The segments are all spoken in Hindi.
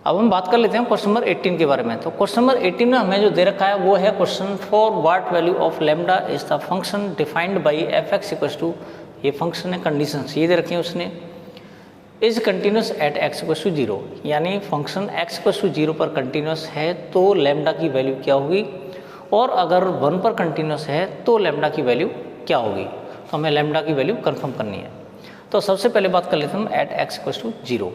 अब हम बात कर लेते हैं क्वेश्चन नंबर 18 के बारे में। तो क्वेश्चन नंबर 18 में हमें जो दे रखा है वो है question for what value of lambda is the function defined by f x equal to, ये फंक्शन है कंडीशन ये दे रखी है उसने, is continuous at x equal to 0, यानी फंक्शन एक्स इक्वल टू 0 पर कंटिन्यूस है तो लैम्डा की वैल्यू क्या होगी, और अगर 1 पर कंटिन्यूस है तो लैम्डा की वैल्यू क्या होगी। तो हमें लैम्डा की वैल्यू कंफर्म करनी है। तो सबसे पहले बात कर लेते हैं at x equal to 0,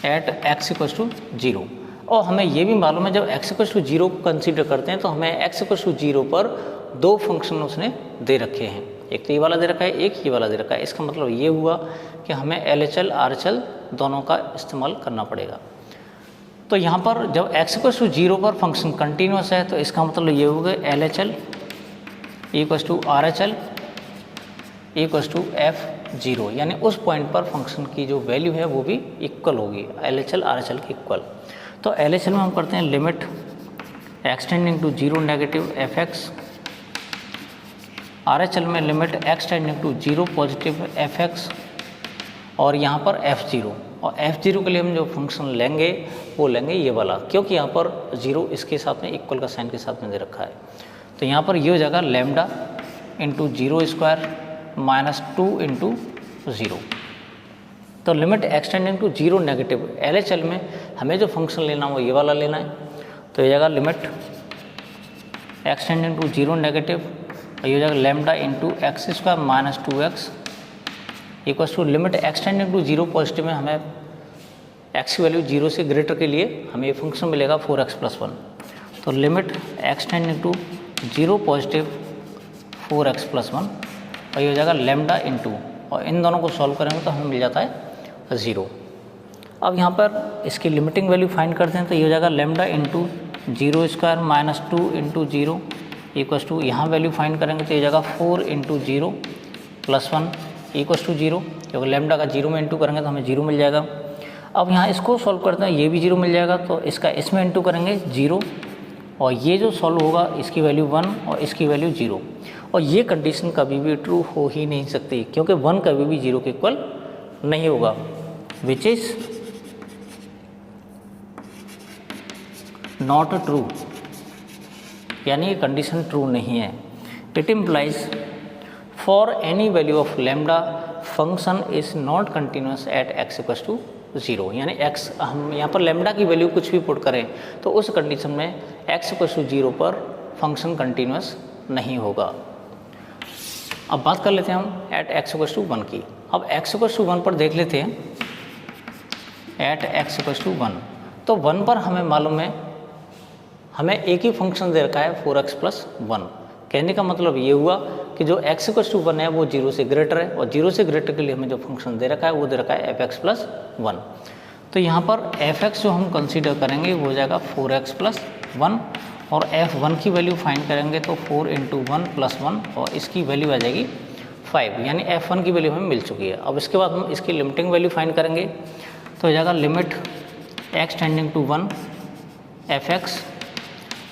at x equal to 0। और हमें ये भी मालूम है जब एक्स इक्वल टू 0 को कंसीडर करते हैं तो हमें एक्स इक्वल टू 0 पर दो फंक्शन उसने दे रखे हैं, एक तो ये वाला दे रखा है, एक ये वाला दे रखा है। इसका मतलब ये हुआ कि हमें LHL RHL दोनों का इस्तेमाल करना पड़ेगा। तो यहाँ पर जब एक्स इक्वल टू 0 पर फंक्शन कंटिन्यूस है तो इसका मतलब ये होगा LHL equal to RHL equal to F0, यानी उस पॉइंट पर फंक्शन की जो वैल्यू है वो भी इक्वल होगी LHL RHL के इक्वल। तो LHL में हम करते हैं limit extending to 0 negative fx, RHL में limit extending to 0 positive fx, और यहाँ पर F0, और F0 के लिए हम जो फंक्शन लेंगे वो लेंगे ये वाला, क्योंकि यहाँ पर 0 इसके साथ में इक्वल का साइन के साथ में दे रखा है। तो यहाँ पर ये हो जाएगा lambda into 0 square minus 2 into 0। तो limit extending to 0 negative, LHL में हमें जो फंक्शन लेना वो ये वाला लेना है। तो ये जाएगा लिमिट एक्सटेंडिंग टू 0 नेगेटिव, और ये हो जाएगा lambda into x square minus 2x equal to limit extending to 0 positive में हमें x की वैल्यू 0 से ग्रेटर के लिए हमें ये फंक्शन मिलेगा 4x प्लस 1। तो limit extending to 0 positive 4x plus 1, और ये हो जाएगा लैम्डा इंटू, और इन दोनों को सॉल्व करेंगे तो हमें मिल जाता है 0। अब यहाँ पर इसकी लिमिटिंग वैल्यू फाइंड करते हैं। तो ये हो जाएगा lambda into 0 square minus 2 into 0 equal to, यहाँ वैल्यू फाइंड करेंगे तो ये जाएगा 4 इंटू 0 प्लस 1 इक्वल टू 0, क्योंकि लैम्डा का 0 में इंटू करेंगे तो हमें 0 मिल जाएगा। अब यहाँ इसको सॉल्व करते हैं, ये भी 0 मिल जाएगा, तो इसका इसमें इंटू करेंगे 0, और ये जो सॉल्व होगा इसकी वैल्यू 1 और इसकी वैल्यू 0। और ये कंडीशन कभी भी ट्रू हो ही नहीं सकती, क्योंकि 1 कभी भी 0 के इक्वल नहीं होगा, विच इज नॉट ट्रू, यानी ये कंडीशन ट्रू नहीं है। It implies for any value of lambda function is not continuous at x equal to 0, यानी x, हम यहाँ पर लैम्डा की वैल्यू कुछ भी पुट करें तो उस कंडीशन में x इक्वल टू 0 पर फंक्शन कंटिन्यूस नहीं होगा। अब बात कर लेते हैं हम एट x इक्वल टू 1 की। अब x इक्वल टू 1 पर देख लेते हैं, एट x इक्वल टू 1, तो 1 पर हमें मालूम है हमें एक ही फंक्शन दे रखा है 4x प्लस 1। कहने का मतलब ये हुआ कि जो x इक्वल टू 1 है वो 0 से ग्रेटर है, और 0 से ग्रेटर के लिए हमें जो फंक्शन दे रखा है वो दे रखा है fx प्लस 1। तो यहाँ पर fx जो हम कंसीडर करेंगे वो हो जाएगा 4x प्लस 1, और f1 की वैल्यू फाइंड करेंगे तो 4 इंटू 1 प्लस 1, और इसकी वैल्यू आ जाएगी 5, यानी f1 की वैल्यू हमें मिल चुकी है। अब इसके बाद हम इसकी लिमिटिंग वैल्यू फाइंड करेंगे, तो हो जाएगा limit x tending to 1 fx,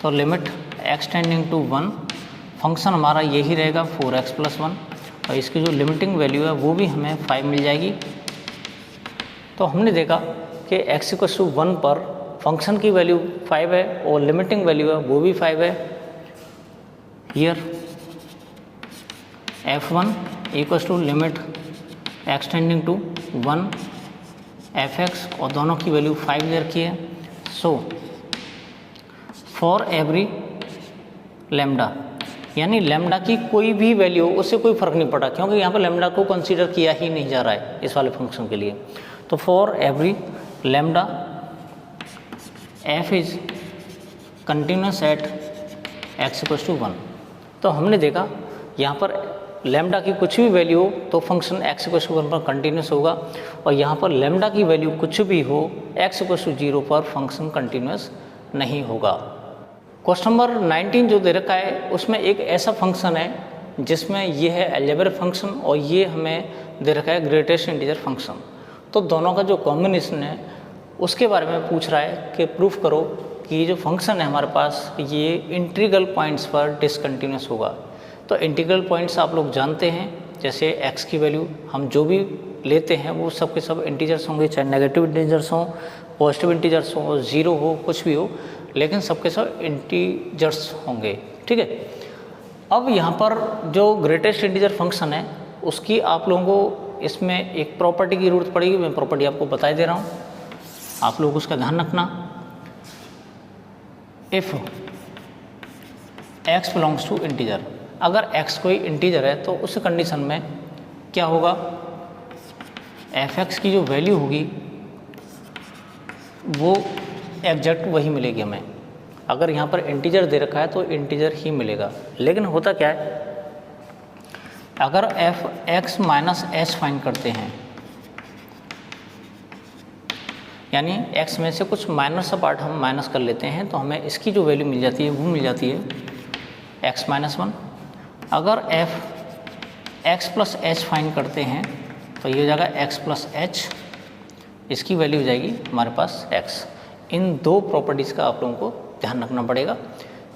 तो limit x tending to 1, function हमारा यही रहेगा 4x प्लस 1, और इसकी जो लिमिटिंग वैल्यू है वो भी हमें 5 मिल जाएगी। तो हमने देखा कि x इक्वल टू 1 पर फंक्शन की वैल्यू 5 है और लिमिटिंग वैल्यू है वो भी 5 है। Here f1 equal to limit extending to 1 fx, और दोनों की वैल्यू 5 दे रखी है। सो फॉर एवरी लैम्डा, यानी लैम्डा की कोई भी वैल्यू उससे कोई फ़र्क नहीं पड़ा, क्योंकि यहाँ पर लैम्डा को कंसीडर किया ही नहीं जा रहा है इस वाले फंक्शन के लिए। तो for every lambda f is continuous at x equal to 1। तो हमने देखा यहाँ पर लैम्डा की कुछ भी वैल्यू हो तो फंक्शन x इक्वल टू 1 पर कंटिन्यूस होगा, और यहाँ पर लैम्डा की वैल्यू कुछ भी हो x इक्वल टू 0 पर फंक्शन कंटिन्यूस नहीं होगा। क्वेश्चन नंबर 19 जो दे रखा है उसमें एक ऐसा फंक्शन है जिसमें ये है अलजेब्रिक फंक्शन, और ये हमें दे रखा है ग्रेटेस्ट इंटीजर फंक्शन। तो दोनों का जो कॉम्बिनेशन है उसके बारे में पूछ रहा है कि प्रूफ करो कि ये जो फंक्शन है हमारे पास ये इंटीग्रल पॉइंट्स पर डिसकंटिन्यूस होगा। तो इंटीग्रल पॉइंट्स आप लोग जानते हैं, जैसे x की वैल्यू हम जो भी लेते हैं वो सब के सब इंटीजर्स होंगे, चाहे नेगेटिव इंटीजर्स हों, पॉजिटिव इंटीजर्स हों, ज़ीरो हो, कुछ भी हो, लेकिन सबके सब इंटीजर्स होंगे। ठीक है। अब यहाँ पर जो ग्रेटेस्ट इंटीजर फंक्शन है उसकी आप लोगों को इसमें एक प्रॉपर्टी की ज़रूरत पड़ेगी। मैं प्रॉपर्टी आपको बता दे रहा हूँ, आप लोग उसका ध्यान रखना। If x belongs to integer, अगर x कोई इंटीजर है तो उस कंडीशन में क्या होगा, f(x) की जो वैल्यू होगी वो एग्जैक्ट वही मिलेगी हमें। अगर यहाँ पर इंटीजर दे रखा है तो इंटीजर ही मिलेगा। लेकिन होता क्या है, अगर f(x माइनस h) फाइंड करते हैं, यानी x में से कुछ माइनर सा पार्ट हम माइनस कर लेते हैं, तो हमें इसकी जो वैल्यू मिल जाती है वो मिल जाती है x माइनस 1। अगर f(x प्लस h) फाइंड करते हैं तो ये हो जाएगा x प्लस h, इसकी वैल्यू हो जाएगी हमारे पास x। इन दो प्रॉपर्टीज़ का आप लोगों को ध्यान रखना पड़ेगा।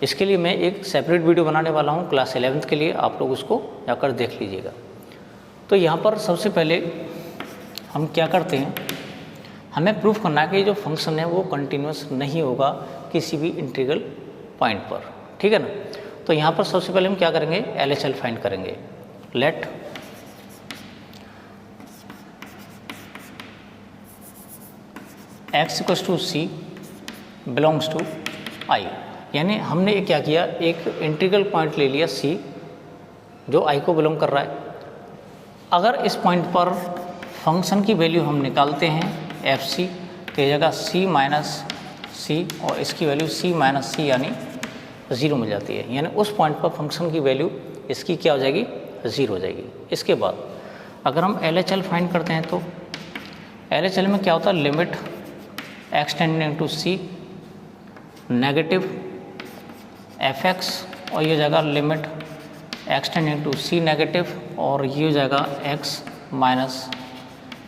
इसके लिए मैं एक सेपरेट वीडियो बनाने वाला हूँ क्लास 11th के लिए, आप लोग उसको जाकर देख लीजिएगा। तो यहाँ पर सबसे पहले हम क्या करते हैं, हमें प्रूफ करना है कि जो फंक्शन है वो कंटिन्यूस नहीं होगा किसी भी इंटीग्रल पॉइंट पर। ठीक है ना। तो यहाँ पर सबसे पहले हम क्या करेंगे, LHL फाइंड करेंगे। Let x equals to c belongs to i, यानी हमने क्या किया, एक इंटीग्रल पॉइंट ले लिया c जो i को बिलोंग कर रहा है। अगर इस पॉइंट पर फंक्शन की वैल्यू हम निकालते हैं fc, तो ये जगह c माइनस c और इसकी वैल्यू c माइनस c यानी 0 मिल जाती है। यानी उस पॉइंट पर फंक्शन की वैल्यू इसकी क्या हो जाएगी, 0 हो जाएगी। इसके बाद अगर हम LHL फाइंड करते हैं तो LHL में क्या होता है, limit x tending to c negative f(x) और ये हो जाएगा limit x tending to c negative, और ये हो जाएगा x minus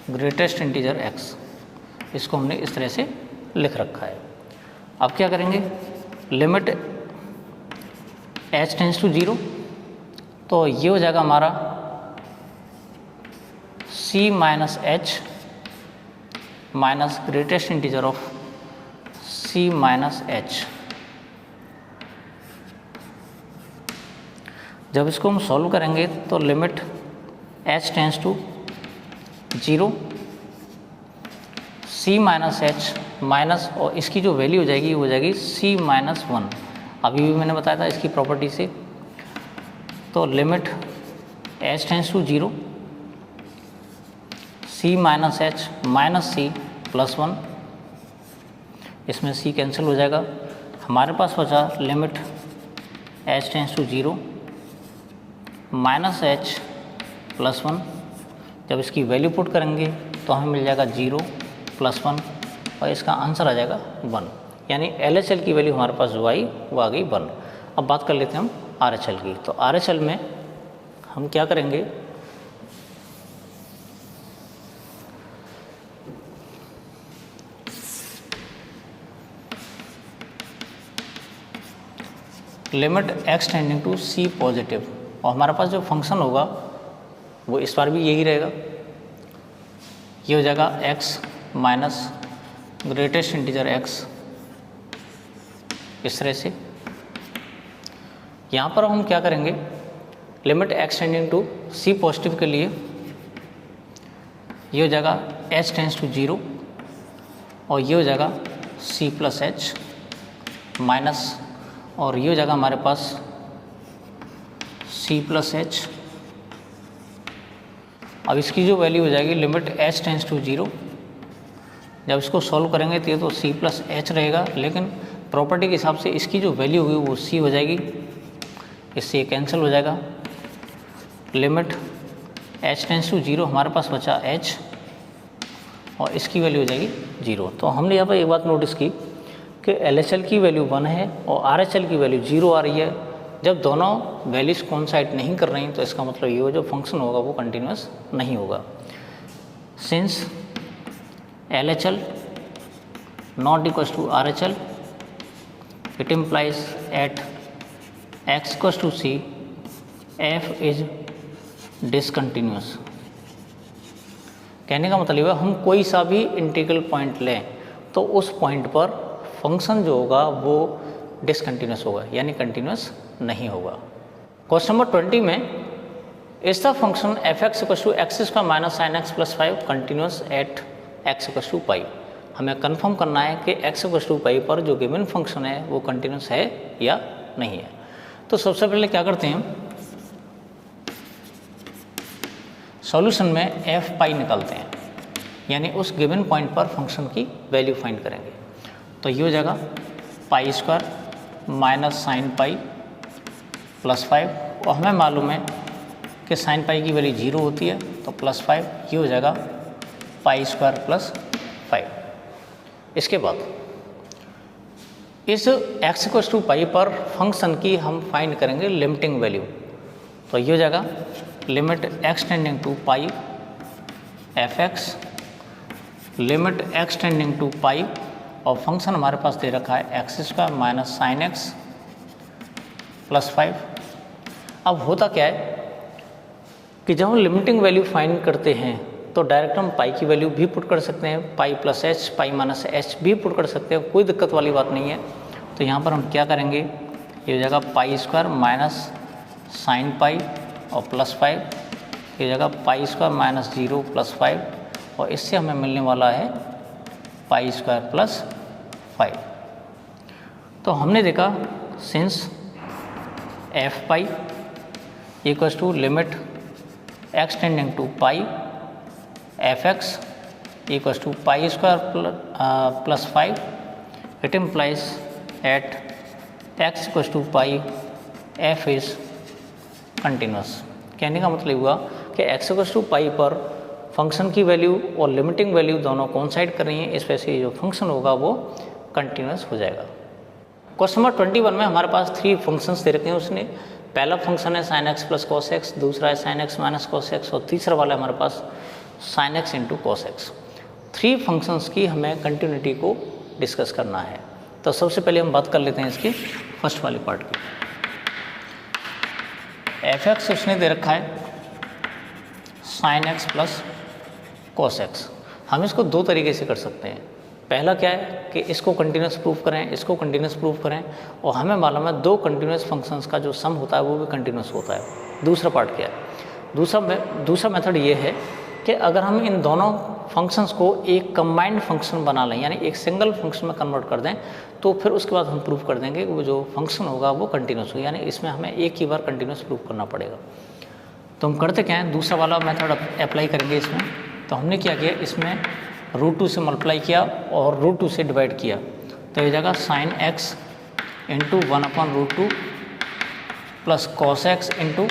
greatest integer x। इसको हमने इस तरह से लिख रखा है। अब क्या करेंगे, लिमिट h टेंड्स टू 0, तो ये हो जाएगा हमारा c minus h minus greatest integer of c minus h। जब इसको हम सॉल्व करेंगे तो limit h tends to 0, c minus h minus, और इसकी जो वैल्यू हो जाएगी वो हो जाएगी c माइनस 1। अभी भी मैंने बताया था इसकी प्रॉपर्टी से। तो limit h tends to 0, c minus h minus c plus 1, इसमें c कैंसिल हो जाएगा। हमारे पास बचा limit h tends to 0 minus h plus 1। जब इसकी वैल्यू पुट करेंगे तो हमें मिल जाएगा 0 प्लस 1 और इसका आंसर आ जाएगा 1। यानी LHL की वैल्यू हमारे पास जो आई वो आ गई 1। अब बात कर लेते हैं हम RHL की। तो RHL में हम क्या करेंगे, limit x tending to c positive, और हमारे पास जो फंक्शन होगा वो इस बार भी यही रहेगा। ये हो जाएगा x minus greatest integer x, इस तरह से। यहाँ पर हम क्या करेंगे, limit x tending to c positive के लिए ये हो जाएगा h टेंड्स टू 0, और ये हो जाएगा c प्लस h माइनस, और ये हो जाएगा हमारे पास c प्लस h। अब इसकी जो वैल्यू हो जाएगी लिमिट h टेंड्स टू 0, जब इसको सॉल्व करेंगे तो ये तो c प्लस h रहेगा, लेकिन प्रॉपर्टी के हिसाब से इसकी जो वैल्यू होगी वो c हो जाएगी, इससे ये कैंसिल हो जाएगा। लिमिट h टेंड्स टू 0, हमारे पास बचा h और इसकी वैल्यू हो जाएगी 0। तो हमने यहाँ पर एक बात नोटिस की कि LHL की वैल्यू 1 है और RHL की वैल्यू 0 आ रही है। जब दोनों वैल्यूज कोइंसाइड नहीं कर रही तो इसका मतलब ये हो जो फंक्शन होगा वो कंटिन्यूस नहीं होगा। Since LHL not equals to RHL, it implies at x equals to c f is discontinuous. कहने का मतलब है हम कोई सा भी इंटीग्रल पॉइंट लें तो उस पॉइंट पर फंक्शन जो होगा वो डिसकंटिन्यूस होगा, यानी कंटिन्यूस नहीं होगा। क्वेश्चन नंबर 20 में is the function f x equal to x square minus sine x plus 5 continuous at x equal to pi. हमें कंफर्म करना है कि एक्स इक्वल टू पाई पर जो गिवन फंक्शन है वो कंटिन्यूस है या नहीं है। तो सबसे पहले क्या करते हैं, सॉल्यूशन में एफ पाई निकालते हैं, यानी उस गिवन पॉइंट पर फंक्शन की वैल्यू फाइंड करेंगे। तो ये हो जाएगा pi square minus sine pi plus 5, और हमें मालूम है कि साइन पाई की वैल्यू 0 होती है, तो प्लस 5 ये हो जाएगा पाई स्क्वायर प्लस 5। इसके बाद इस एक्स इक्वल टू पाई पर फंक्शन की हम फाइंड करेंगे लिमिटिंग वैल्यू। तो ये हो जाएगा limit x tending to pi f x, limit x tending to pi, और फंक्शन हमारे पास दे रखा है x square minus sine x plus 5। अब होता क्या है कि जब हम लिमिटिंग वैल्यू फाइंड करते हैं तो डायरेक्ट हम पाई की वैल्यू भी पुट कर सकते हैं, pi plus H, pi minus H भी पुट कर सकते हैं, कोई दिक्कत वाली बात नहीं है। तो यहाँ पर हम क्या करेंगे, ये हो जाएगा pi square minus sine pi और प्लस 5, ये हो जाएगा पाई स्क्वायर माइनस 0 प्लस 5, और इससे हमें मिलने वाला है पाई स्क्वायर प्लस 5। तो हमने देखा since f pi equals to limit x tending to pi f x equals to pi square plus 5, it implies at x equals to pi f is continuous. कहने का मतलब हुआ कि एक्स इक्वल्स टू पाई पर फंक्शन की वैल्यू और लिमिटिंग वैल्यू दोनों कोइंसाइड कर रही हैं, इस वजह से जो फंक्शन होगा वो कंटिन्यूस हो जाएगा। क्वेश्चन नंबर 21 में हमारे पास 3 फंक्शंस दे रखे हैं उसने। पहला फंक्शन है sine x plus cos x, दूसरा है sine x minus cos x, और तीसरा वाला है हमारे पास sine x into cos x. 3 functions की हमें कंटिन्यूटी को डिस्कस करना है। तो सबसे पहले हम बात कर लेते हैं इसकी फर्स्ट वाली पार्ट की। एफ एक्स उसने दे रखा है sine x plus cos x. हम इसको 2 तरीके से कर सकते हैं। पहला क्या है कि इसको कंटिन्यूस प्रूफ करें, इसको कंटिन्यूस प्रूफ करें, और हमें मालूम है 2 कंटिन्यूस फंक्शंस का जो सम होता है वो भी कंटिन्यूस होता है। दूसरा पार्ट क्या है, दूसरा मेथड ये है कि अगर हम इन दोनों फंक्शंस को एक कंबाइंड फंक्शन बना लें, यानी एक सिंगल फंक्शन में कन्वर्ट कर दें, तो फिर उसके बाद हम प्रूफ कर देंगे कि वो जो फंक्शन होगा वो कंटिन्यूस होगा, यानी इसमें हमें एक ही बार कंटिन्यूस प्रूफ करना पड़ेगा। तो हम करते क्या हैं, दूसरा वाला मेथड अप्लाई करेंगे इसमें। तो हमने क्या किया, इसमें √2 से मल्टीप्लाई किया और √2 से डिवाइड किया, तो ये जाएगा sign x into 1/√2 plus cos x into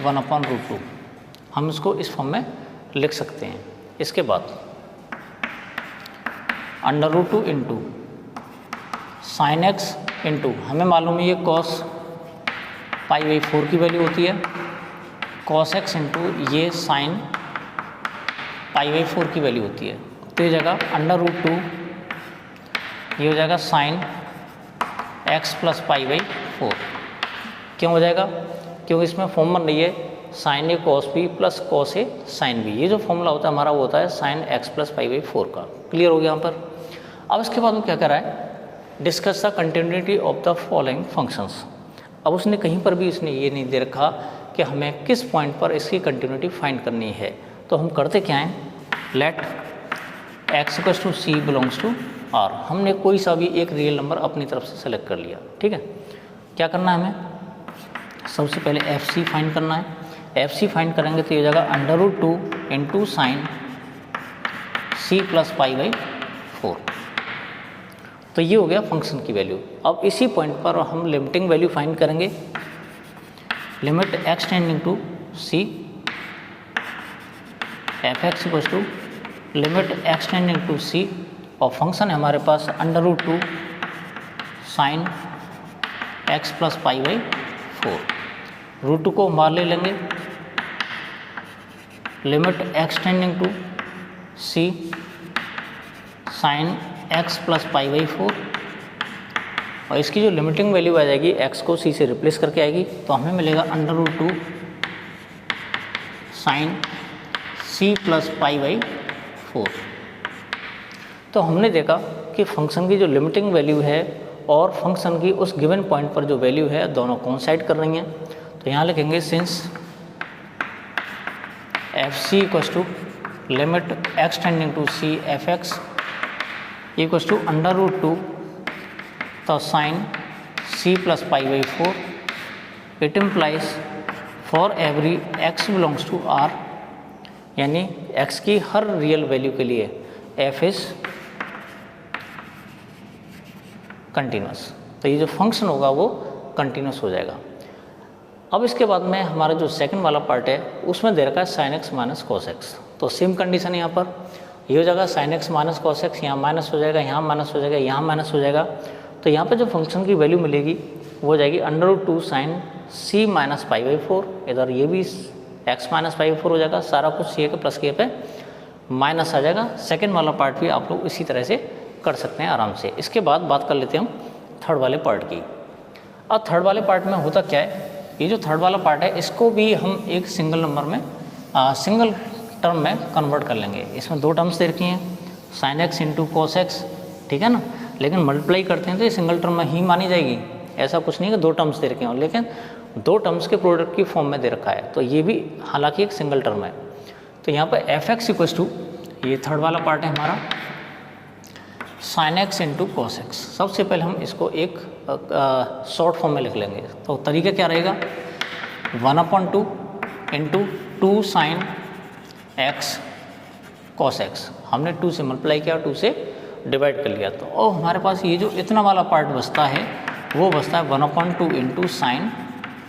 1/√2। हम इसको इस फॉर्म में लिख सकते हैं। इसके बाद √2 इंटू साइन एक्स इंटू, हमें मालूम है ये कॉस π/4 की वैल्यू होती है, कॉस एक्स इंटू ये साइन π/4 की वैल्यू होती है। तो ये जगह √2, ये हो जाएगा साइन एक्स प्लस π/4। क्यों हो जाएगा, क्योंकि इसमें फॉर्म बन रही है sign A cos B plus cos A sine B. ये जो फॉर्मूला होता है हमारा वो होता है साइन एक्स प्लस π/4 का। क्लियर हो गया यहाँ पर। अब इसके बाद वो क्या कर रहा है, discuss the continuity of the following functions. अब उसने कहीं पर भी उसने ये नहीं दे रखा कि हमें किस पॉइंट पर इसकी कंटिन्यूटी फाइंड करनी है। तो हम करते क्या हैं, let x equals to c belongs to r. हमने कोई सा भी एक रियल नंबर अपनी तरफ से सेलेक्ट कर लिया, ठीक है। क्या करना है हमें, सबसे पहले एफ सी फाइंड करना है। एफ सी फाइंड करेंगे तो ये जगह √2 इंटू साइन सी प्लस π/4। तो ये हो गया फंक्शन की वैल्यू। अब इसी पॉइंट पर हम लिमिटिंग वैल्यू फाइंड करेंगे। Limit x tending to c f x equals to limit x tending to c, और फंक्शन है हमारे पास √2 साइन एक्स प्लस π/4। √2 को बाहर ले लेंगे, limit x tending to C sine x plus π/4, और इसकी जो लिमिटिंग वैल्यू आ जाएगी एक्स को सी से रिप्लेस करके आएगी, तो हमें मिलेगा √2 sine c plus pi by 4। तो हमने देखा कि फंक्शन की जो लिमिटिंग वैल्यू है और फंक्शन की उस गिवन पॉइंट पर जो वैल्यू है दोनों कोइंसाइड कर रही हैं। तो यहाँ लिखेंगे since f c equals to limit x tending to c f x equals to under root 2 तो sine c plus pi by 4 it implies for every x belongs to r, यानी x की हर रियल वैल्यू के लिए f इज कंटिन्यूस। तो ये जो फंक्शन होगा वो कंटिन्यूस हो जाएगा। अब इसके बाद में हमारा जो सेकंड वाला पार्ट है उसमें दे रखा है sine x minus cos x. तो सेम कंडीशन यहाँ पर ये हो जाएगा sine x minus cos x, यहाँ माइनस हो जाएगा, यहाँ माइनस हो जाएगा, यहाँ माइनस हो जाएगा। तो यहाँ पे जो फंक्शन की वैल्यू मिलेगी वो हो जाएगी under root 2 sine c minus pi by 4। इधर ये भी x माइनस पाई बाई 4 हो जाएगा, सारा कुछ c के प्लस के पे माइनस आ जाएगा। सेकेंड वाला पार्ट भी आप लोग इसी तरह से कर सकते हैं आराम से। इसके बाद बात कर लेते हैं हम थर्ड वाले पार्ट की। अब थर्ड वाले पार्ट में होता क्या है, ये जो थर्ड वाला पार्ट है इसको भी हम एक सिंगल नंबर में सिंगल टर्म में कन्वर्ट कर लेंगे। इसमें दो टर्म्स दे रखी हैं sign x into cos x, ठीक है ना, लेकिन मल्टीप्लाई करते हैं तो ये सिंगल टर्म में ही मानी जाएगी। ऐसा कुछ नहीं है कि दो टर्म्स दे रखे हों, लेकिन दो टर्म्स के प्रोडक्ट की फॉर्म में दे रखा है, तो ये भी हालांकि एक सिंगल टर्म है। तो यहाँ पर एफ एक्स इक्वल्स टू, ये थर्ड वाला पार्ट है हमारा, sign x into cos x. सबसे पहले हम इसको एक शॉर्ट फॉर्म में लिख लेंगे। तो तरीका क्या रहेगा, 1/2 into 2 sine x cos x. हमने 2 से मल्टीप्लाई किया, 2 से डिवाइड कर लिया। तो और हमारे पास ये जो इतना वाला पार्ट बचता है वो बचता है 1/2 इंटू साइन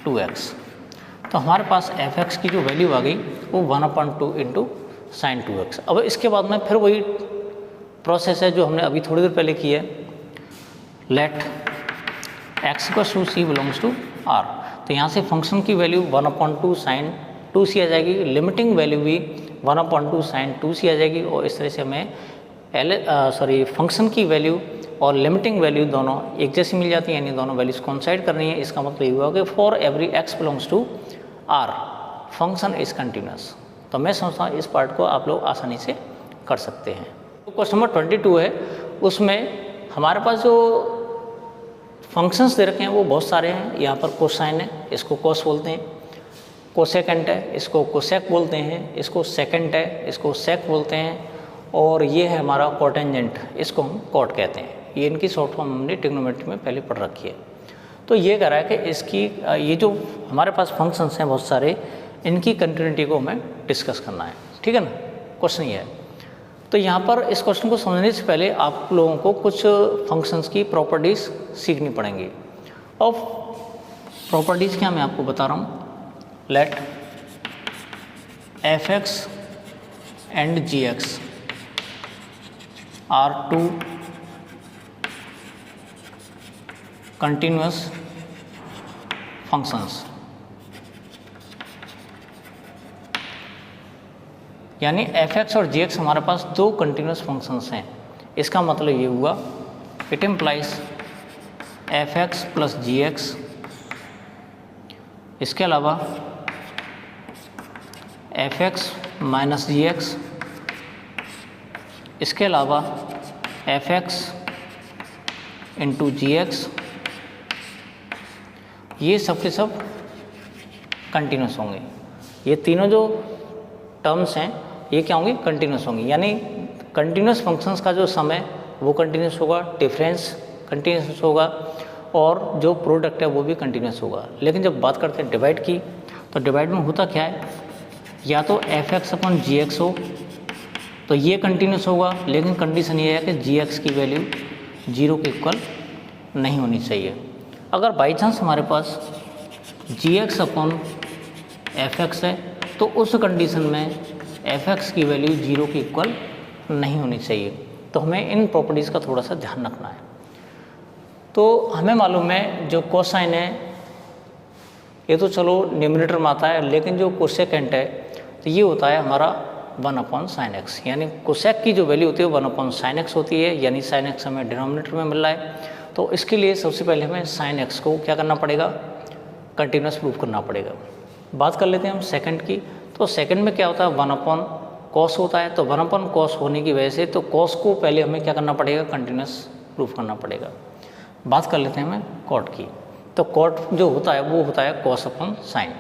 2x। तो हमारे पास एफ एक्स की जो वैल्यू आ गई वो 1/2 इंटू साइन 2x। अब इसके बाद में फिर वही प्रोसेस है जो हमने अभी थोड़ी देर पहले की है, let x equals to c belongs to r। तो यहाँ से फंक्शन की वैल्यू 1/2 साइन 2c आ जाएगी, लिमिटिंग वैल्यू भी 1/2 साइन 2c आ जाएगी। और इस तरह से हमें फंक्शन की वैल्यू और लिमिटिंग वैल्यू दोनों एक जैसी मिल जाती है, यानी दोनों वैल्यूज कोइंसाइड कर रही है। इसका मतलब ये हुआ कि for every x belongs to r function is continuous. तो मैं समझता हूँ इस पार्ट को आप लोग आसानी से कर सकते हैं। तो क्वेश्चन नंबर 22 है, उसमें हमारे पास जो फंक्शंस दे रखे हैं वो बहुत सारे हैं। यहाँ पर कोसाइन है, इसको कोस बोलते हैं, कोसेकेंट है, इसको कोसेक बोलते हैं, इसको सेकेंट है, इसको सेक बोलते हैं, और ये है हमारा कोटेंजेंट, इसको हम कॉट कहते हैं। ये इनकी शॉर्ट फॉर्म हमने ट्रिग्नोमेट्री में पहले पढ़ रखी है। तो ये कह रहा है कि इसकी ये जो हमारे पास फंक्शंस हैं बहुत सारे, इनकी कंटिन्यूटी को हमें डिस्कस करना है, ठीक है ना। क्वेश्चन ये है, तो यहाँ पर इस क्वेश्चन को समझने से पहले आप लोगों को कुछ फंक्शंस की प्रॉपर्टीज़ सीखनी पड़ेंगी। और प्रॉपर्टीज़ क्या मैं आपको बता रहा हूँ, let f x and g x are two continuous functions, यानी एफ एक्स और जी एक्स हमारे पास दो कंटिन्यूस फंक्शंस हैं। इसका मतलब ये हुआ it implies f x plus g x, इसके अलावा f x minus g x, इसके अलावा f x into g x, ये सब के सब कंटिन्यूस होंगे। ये तीनों जो टर्म्स हैं ये क्या होंगे, कंटिन्यूस होंगी। यानी कंटिन्यूस फंक्शंस का जो सम है वो कंटिन्यूस होगा, डिफरेंस कंटिन्यूस होगा, और जो प्रोडक्ट है वो भी कंटिन्यूस होगा। लेकिन जब बात करते हैं डिवाइड की, तो डिवाइड में होता क्या है, या तो एफ एक्स अपॉन जी एक्स हो तो ये कंटिन्यूस होगा, लेकिन कंडीशन ये है कि जी एक्स की वैल्यू 0 के इक्वल नहीं होनी चाहिए। अगर बाई चांस हमारे पास जी एक्स अपॉन एफ एक्स है तो उस कंडीशन में एफ एक्स की वैल्यू 0 के इक्वल नहीं होनी चाहिए। तो हमें इन प्रॉपर्टीज़ का थोड़ा सा ध्यान रखना है। तो हमें मालूम है जो कोसाइन है ये तो चलो न्यूमरेटर में आता है, लेकिन जो कोसेकेंट है तो ये होता है हमारा 1/sin x, यानी कोसेक की जो वैल्यू होती है 1/sin x होती है, यानी sin x हमें डिनोमिनेटर में मिल रहा है। तो इसके लिए सबसे पहले हमें sin x को क्या करना पड़ेगा, कंटिन्यूस प्रूफ करना पड़ेगा। बात कर लेते हैं हम सेकंड की। तो सेकंड में क्या होता है, कॉस होता है, तो 1 कॉस होने की वजह से तो कॉस को पहले हमें क्या करना पड़ेगा, कंटिन्यूस प्रूफ करना पड़ेगा। बात कर लेते हैं हमें कॉट की। तो कॉट जो होता है वो होता है कॉस अपन साइन।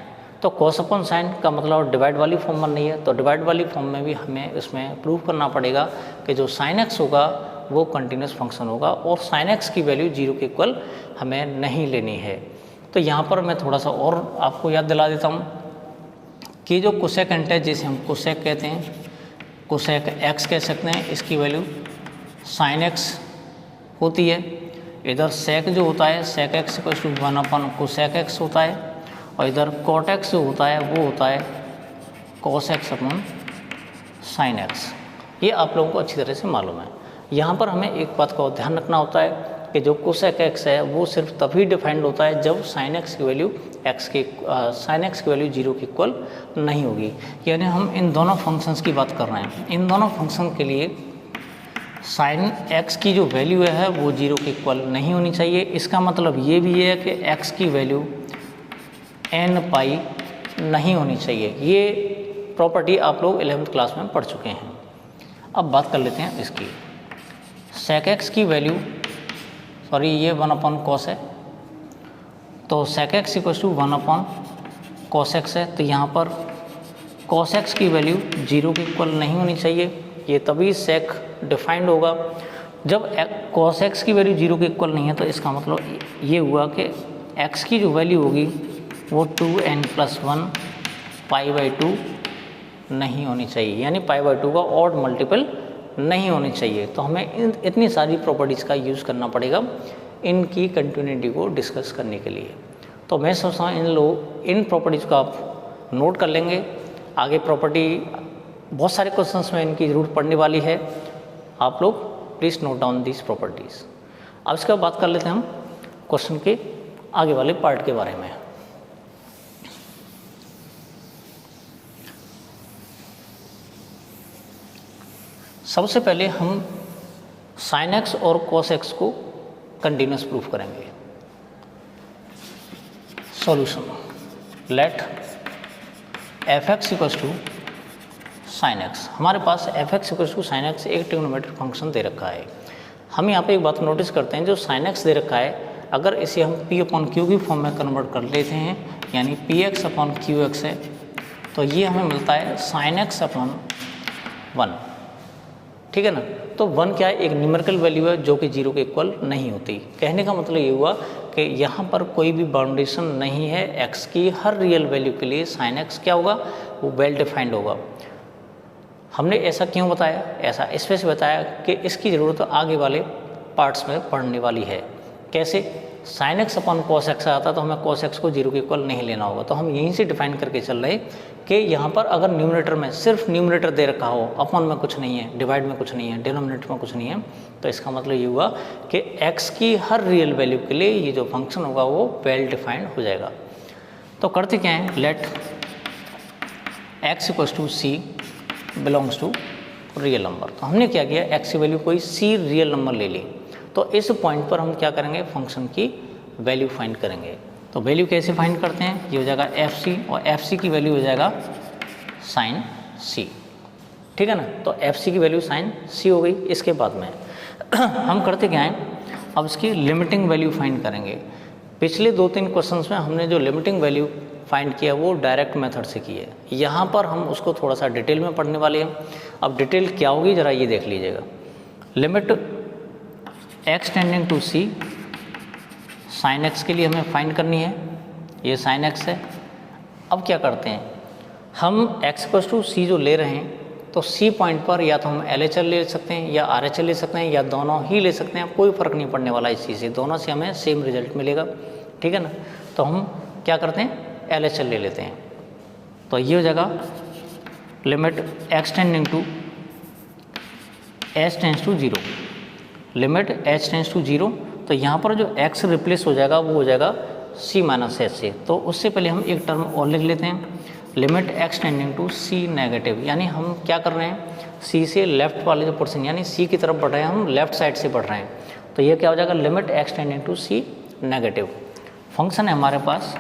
तो कॉस अपन साइन का मतलब डिवाइड वाली फॉर्म बन रही है, तो डिवाइड वाली फॉर्म में भी हमें इसमें प्रूव करना पड़ेगा कि जो साइन एक्स होगा वो कंटिन्यूस फंक्शन होगा और साइन एक्स की वैल्यू 0 के इक्वल हमें नहीं लेनी है। तो यहाँ पर मैं थोड़ा सा और आपको याद दिला देता हूँ कि जो कोसेकेंट है, जिसे हम कोसेक कहते हैं, कोसेक एक्स कह सकते हैं, इसकी वैल्यू साइन एक्स होती है। इधर सेक जो होता है sec x equal to 1 cosec x होता है, और इधर कॉट एक्स जो होता है वो होता है cos x upon sine x. ये आप लोगों को अच्छी तरह से मालूम है। यहाँ पर हमें एक बात का ध्यान रखना होता है कि जो कोसेक एक्स है वो सिर्फ तभी डिफाइंड होता है जब साइन एक्स की वैल्यू साइन एक्स की वैल्यू 0 के इक्वल नहीं होगी। यानी हम इन दोनों फंक्शंस की बात कर रहे हैं। इन दोनों फंक्शन के लिए साइन एक्स की जो वैल्यू है वो 0 के इक्वल नहीं होनी चाहिए। इसका मतलब ये भी है कि एक्स की वैल्यू n पाई नहीं होनी चाहिए। ये प्रॉपर्टी आप लोग 11th क्लास में पढ़ चुके हैं। अब बात कर लेते हैं इसकी। सेक एक्स की वैल्यू ये 1 कॉस है, तो sec x equal to 1 cos x है। तो यहाँ पर कॉस एक्स की वैल्यू 0 के इक्वल नहीं होनी चाहिए। ये तभी सेक डिफाइंड होगा जब कॉस एक्स की वैल्यू 0 के इक्वल नहीं है। तो इसका मतलब ये हुआ कि एक्स की जो वैल्यू होगी वो 2n+1 π/2 नहीं होनी चाहिए, यानी π/2 का ऑड मल्टीपल नहीं होनी चाहिए। तो हमें इतनी सारी प्रॉपर्टीज़ का यूज़ करना पड़ेगा इनकी कंटिन्यूटी को डिस्कस करने के लिए। तो मैं सोचता हूँ इन प्रॉपर्टीज़ को आप नोट कर लेंगे। आगे प्रॉपर्टी बहुत सारे क्वेश्चंस में इनकी ज़रूरत पड़ने वाली है। आप लोग please note down this properties. अब इसके बाद बात कर लेते हैं हम क्वेश्चन के आगे वाले पार्ट के बारे में। सबसे पहले हम साइन एक्स और कॉस एक्स को कंटिन्यूस प्रूफ करेंगे। Solution, let f x equals to sine x. हमारे पास f x equals to sine x एक ट्रिग्नोमेट्रिक फंक्शन दे रखा है। हम यहाँ पे एक बात नोटिस करते हैं, जो साइन एक्स दे रखा है अगर इसे हम पी अपॉन क्यू की फॉर्म में कन्वर्ट कर लेते हैं, यानी P x upon Q x है, तो ये हमें मिलता है साइन एक्स अपॉन 1। ठीक है ना। तो 1 क्या है, एक न्यूमेरिकल वैल्यू है जो कि 0 के इक्वल नहीं होती। कहने का मतलब ये हुआ कि यहाँ पर कोई भी बाउंडेशन नहीं है x की। हर रियल वैल्यू के लिए साइन एक्स क्या होगा, वो वेल डिफाइंड होगा। हमने ऐसा क्यों बताया, ऐसा इसमें से बताया कि इसकी ज़रूरत आगे वाले पार्ट्स में पढ़ने वाली है। कैसे, sign X upon cos x आता तो हमें कॉस एक्स को 0 के इक्वल नहीं लेना होगा। तो हम यहीं से डिफाइन करके चल रहे कि यहाँ पर अगर न्यूमरेटर में सिर्फ न्यूमरेटर दे रखा हो, अपॉन में कुछ नहीं है, डिवाइड में कुछ नहीं है, डिनोमिनेटर में कुछ नहीं है, तो इसका मतलब ये हुआ कि x की हर रियल वैल्यू के लिए ये जो फंक्शन होगा वो वेल डिफाइंड हो जाएगा। तो करते क्या है, let x equals to c belongs to real number. तो हमने क्या किया, x की वैल्यू कोई c रियल नंबर ले ली। तो इस पॉइंट पर हम क्या करेंगे, फंक्शन की वैल्यू फाइंड करेंगे। तो वैल्यू कैसे फाइंड करते हैं, ये हो जाएगा एफ सी, और एफ सी की वैल्यू हो जाएगा साइन सी। ठीक है ना। तो एफ सी की वैल्यू साइन सी हो गई। इसके बाद में हम करते क्या हैं, अब इसकी लिमिटिंग वैल्यू फाइंड करेंगे। पिछले 2-3 क्वेश्चंस में हमने जो लिमिटिंग वैल्यू फाइंड किया वो डायरेक्ट मेथड से की है। यहाँ पर हम उसको थोड़ा सा डिटेल में पढ़ने वाले हैं। अब डिटेल क्या होगी ज़रा ये देख लीजिएगा। Limit x tending to C, sine x के लिए हमें फाइंड करनी है, ये साइन एक्स है। अब क्या करते हैं, हम एक्स इक्वल्स टू सी जो ले रहे हैं, तो सी पॉइंट पर या तो हम एल एच एल ले सकते हैं या आर एच एल ले सकते हैं या दोनों ही ले सकते हैं। कोई फ़र्क नहीं पड़ने वाला इस चीज़ से, दोनों से हमें सेम रिजल्ट मिलेगा। ठीक है ना। तो हम क्या करते हैं, एल एच एल ले लेते हैं। तो ये हो जाएगा limit x tending to h tends to 0, limit h tends to 0। तो यहाँ पर जो x रिप्लेस हो जाएगा वो हो जाएगा c माइनस एच से। तो उससे पहले हम एक टर्म और लिख लेते हैं, limit x tending to c negative. यानी हम क्या कर रहे हैं, c से लेफ्ट वाले जो पोर्शन यानी c की तरफ बढ़ रहे हैं, हम लेफ्ट साइड से बढ़ रहे हैं। तो ये क्या हो जाएगा, limit x tending to c negative. फंक्शन है हमारे पास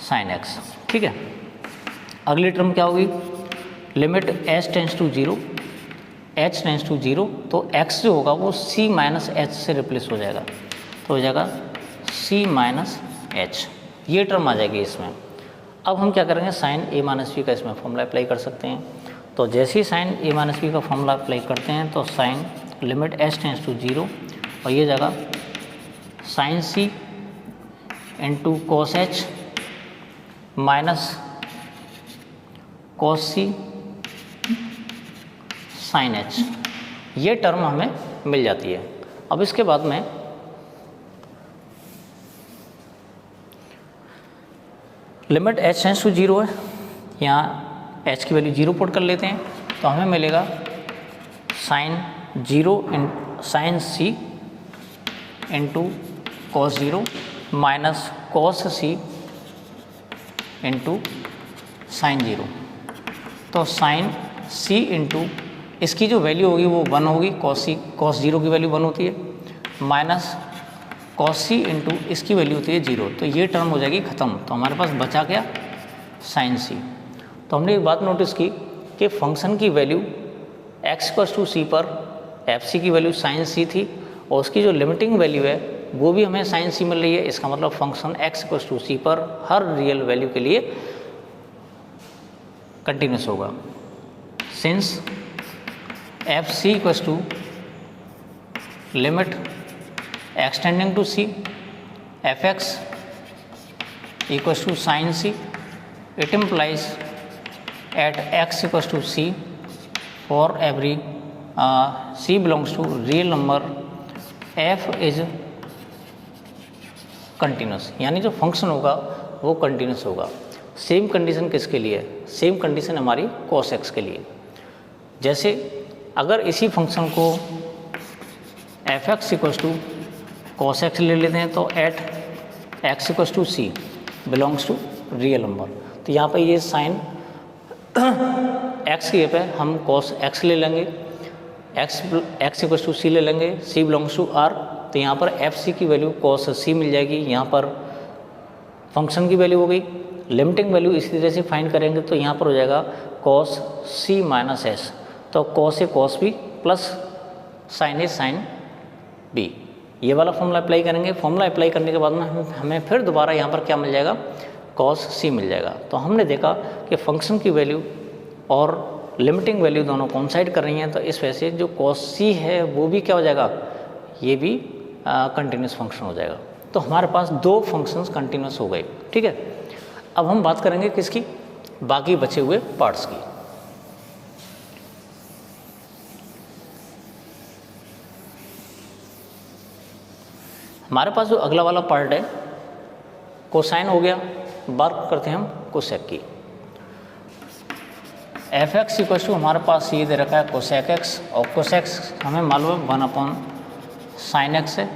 साइन x। ठीक है। अगली टर्म क्या होगी, limit h tends to 0, h tends to 0, तो x जो होगा वो c माइनस h से रिप्लेस हो जाएगा, तो हो जाएगा c माइनस h, ये टर्म आ जाएगी इसमें। अब हम क्या करेंगे, साइन a माइनस b का इसमें फॉर्मूला अप्लाई कर सकते हैं। तो जैसे ही साइन a माइनस b का फॉर्मूला अप्लाई करते हैं तो sine limit h tends to 0 और ये जाएगा sine c into cos h minus cos c sine h, ये टर्म हमें मिल जाती है। अब इसके बाद में लिमिट h टेंस टू 0 है, यहाँ h की वैल्यू 0 पुट कर लेते हैं, तो हमें मिलेगा sine 0 in sine c into cos 0 minus cos c into sine 0। तो साइन c इंटू इसकी जो वैल्यू होगी वो 1 होगी, कॉस 0 की वैल्यू 1 होती है, माइनस कॉस c इंटू इसकी वैल्यू होती है 0, तो ये टर्म हो जाएगी ख़त्म। तो हमारे पास बचा क्या, साइन c। तो हमने एक बात नोटिस की कि फंक्शन की value x equals to c पर fc की वैल्यू साइन c थी और उसकी जो लिमिटिंग वैल्यू है वो भी हमें साइन c मिल रही है। इसका मतलब function x equals to c पर हर रियल वैल्यू के लिए कंटिन्यूस होगा। Since fc equals to limit extending to c fx equals to sin c, it implies at x equals to c for every c belongs to real number f is continuous, यानी जो फंक्शन होगा वो कंटिन्यूस होगा। सेम कंडीशन किसके लिए, सेम कंडीशन हमारी cos x के लिए। जैसे अगर इसी फंक्शन को fx equals to cos x ले लेते हैं तो at x equals to c belongs to real number, तो यहाँ पर ये साइन x की पे हम cos x ले लेंगे, x इक्वल्स टू c ले लेंगे, c बिलोंग्स टू r, तो यहाँ पर fc की वैल्यू cos c मिल जाएगी। यहाँ पर फंक्शन की वैल्यू हो गई, लिमिटिंग वैल्यू इसी तरह से फाइंड करेंगे तो यहाँ पर हो जाएगा cos c माइनस s, तो cos a cos b plus sine a sine b, ये वाला फॉर्मूला अप्लाई करेंगे। फॉर्मूला अप्लाई करने के बाद में हमें फिर दोबारा यहाँ पर क्या मिल जाएगा, cos c मिल जाएगा। तो हमने देखा कि फंक्शन की वैल्यू और लिमिटिंग वैल्यू दोनों कोइंसाइड कर रही हैं, तो इस वजह से जो cos c है वो भी क्या हो जाएगा, ये भी कंटिन्यूस फंक्शन हो जाएगा। तो हमारे पास दो फंक्शंस कंटिन्यूस हो गए, ठीक है। अब हम बात करेंगे किसकी, बाकी बचे हुए पार्ट्स की। हमारे पास जो अगला वाला पार्ट है कोसाइन हो गया, बात करते हैं हम कोसेक की। एफ एक्स इक्वल टू हमारे पास ये दे रखा है कोसेक एक्स, और कोसेक हमें मालूम है 1 अपॉन साइन एक्स है।